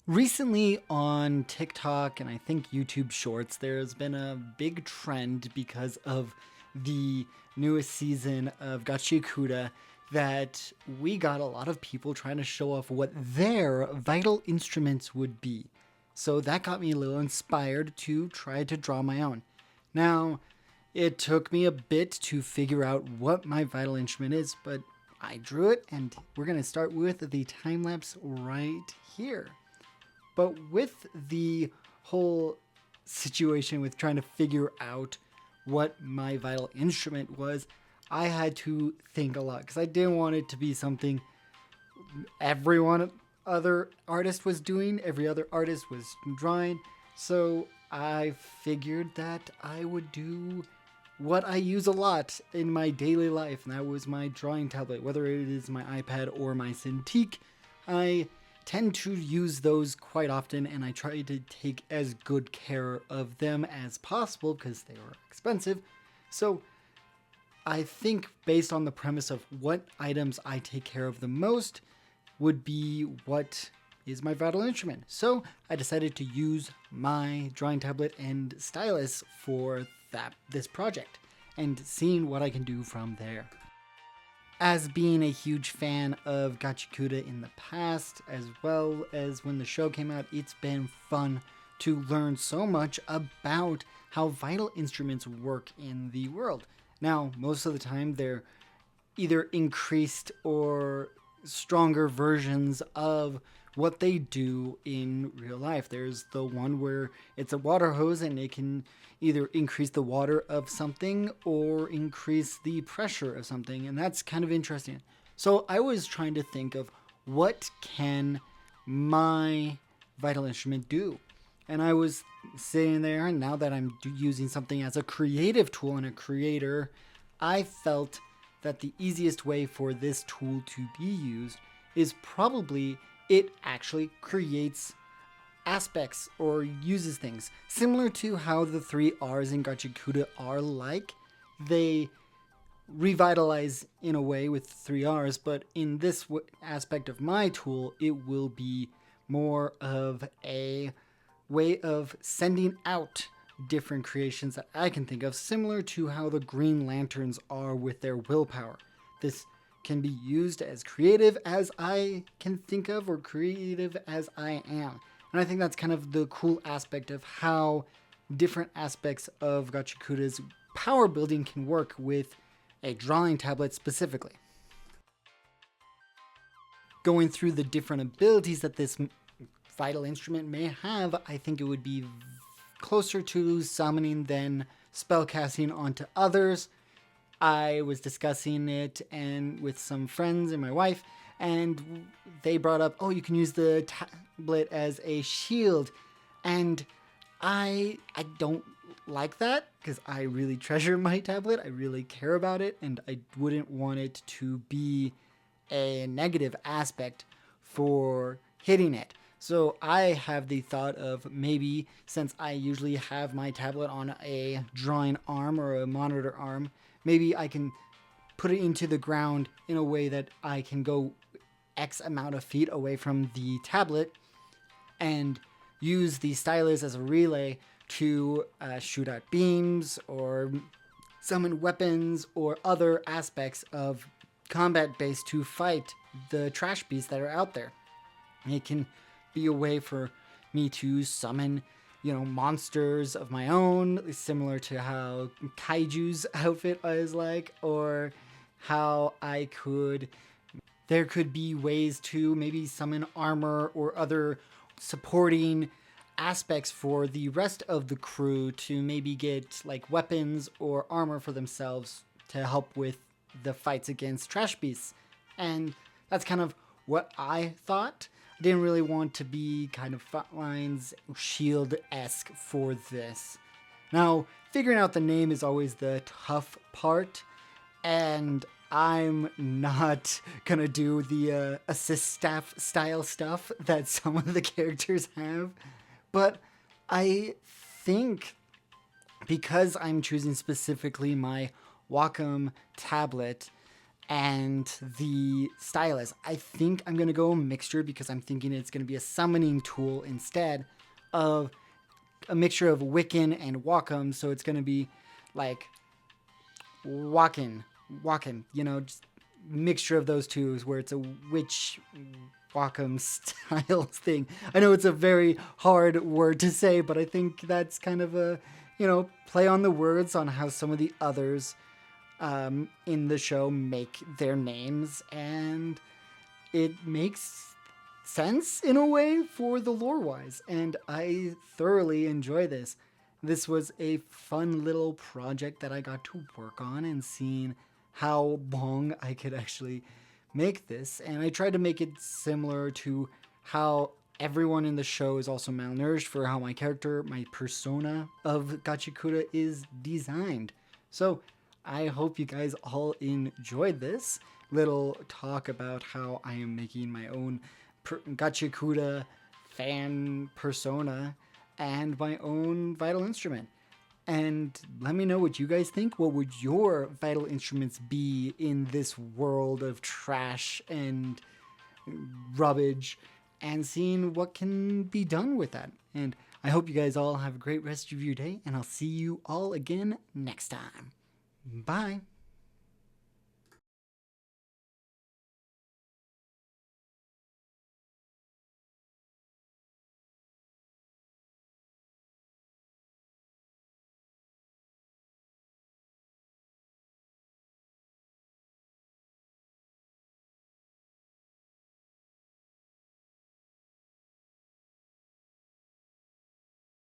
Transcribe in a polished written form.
Recently on TikTok and I think YouTube Shorts, there's been a big trend because of the newest season of gachiakuta that we got a lot of people trying to show off what their vital instruments would be. So that got me a little inspired to try to draw my own. Now, it took me a bit to figure out what my vital instrument is, but I drew it and we're going to start with the time lapse right here. But with the whole situation with trying to figure out what my vital instrument was, I had to think a lot because I didn't want it to be something everyone other artist was doing, every other artist was drawing. So I figured that I would do what I use a lot in my daily life, and that was my drawing tablet, whether it is my iPad or my Cintiq. I tend to use those quite often, and I try to take as good care of them as possible because they are expensive. So I think based on the premise of what items I take care of the most would be what is my vital instrument. So I decided to use my drawing tablet and stylus for this project and seeing what I can do from there. As being a huge fan of gachiakuta in the past, as well as when the show came out, it's been fun to learn so much about how vital instruments work in the world. Now, most of the time, they're either increased or stronger versions of what they do in real life. There's the one where it's a water hose and it can either increase the water of something or increase the pressure of something, and that's kind of interesting. So I was trying to think of what can my vital instrument do? And I was sitting there, and now that I'm using something as a creative tool and a creator, I felt that the easiest way for this tool to be used is probably it actually creates aspects or uses things. Similar to how the three R's in gachiakuta are like, they revitalize in a way with three R's, but in this aspect of my tool, it will be more of a way of sending out different creations that I can think of, similar to how the Green Lanterns are with their willpower. This can be used as creative as I can think of or creative as I am. And I think that's kind of the cool aspect of how different aspects of Gachikuta's power building can work with a drawing tablet specifically. Going through the different abilities that this vital instrument may have, I think it would be closer to summoning than spellcasting onto others. I was discussing it and with some friends and my wife, and they brought up, oh, you can use the tablet as a shield. And I don't like that because I really treasure my tablet. I really care about it, and I wouldn't want it to be a negative aspect for hitting it. So I have the thought of maybe, since I usually have my tablet on a drawing arm or a monitor arm, maybe I can put it into the ground in a way that I can go X amount of feet away from the tablet and use the stylus as a relay to shoot out beams or summon weapons or other aspects of combat base to fight the trash beasts that are out there. It can be a way for me to summon, monsters of my own, similar to how Kaiju's outfit is like, or how there could be ways to maybe summon armor or other supporting aspects for the rest of the crew to maybe get like weapons or armor for themselves to help with the fights against trash beasts. And that's kind of what I thought. I didn't really want to be kind of Frontlines Shield-esque for this. Now, figuring out the name is always the tough part, and I'm not gonna do the assist staff style stuff that some of the characters have, but I think because I'm choosing specifically my Wacom tablet, and the stylus. I think I'm going to go a mixture because I'm thinking it's going to be a summoning tool instead of a mixture of Wiccan and Wacom. So it's going to be like Wacom, just mixture of those two where it's a witch Wacom style thing. I know it's a very hard word to say, but I think that's kind of a, play on the words on how some of the others in the show make their names, and it makes sense in a way for the lore wise, and I thoroughly enjoy this. This was a fun little project that I got to work on and seeing how long I could actually make this. And I tried to make it similar to how everyone in the show is also malnourished for how my character, my persona of gachiakuta is designed. So I hope you guys all enjoyed this little talk about how I am making my own gachiakuta fan persona and my own vital instrument. And let me know what you guys think. What would your vital instruments be in this world of trash and rubbish, and seeing what can be done with that. And I hope you guys all have a great rest of your day, and I'll see you all again next time. Bye.